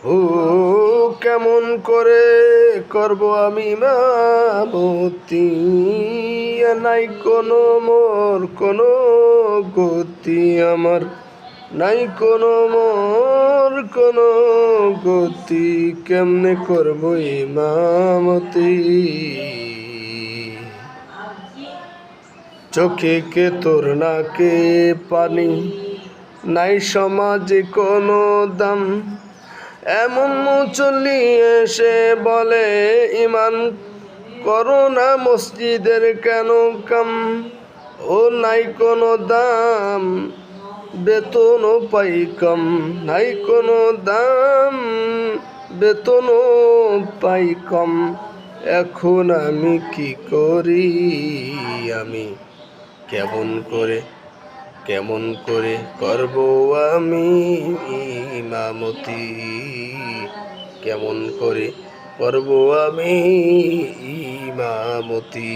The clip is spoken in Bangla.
ও কেমন করে করব আমি ইমামতি, নাই কোনো মোর কোনো গতি, আমার নাই কোনো মোর কোনো গতি, কেমনে করব ইমামতি। চোখে কে তোর নাকে পানি, নাই সমাজে কোনো দাম, এমন মুচল্লি এসে বলে ইমান করো না মসজিদের কেন কাম, ও নাই কোনো দাম বেতনও পাই কম, নাই কোনো দাম বেতনও পাই কম, এখন আমি কি করি, আমি কেমন করে করব আমি ইমামতি, কেমন করে করব আমি ইমামতি।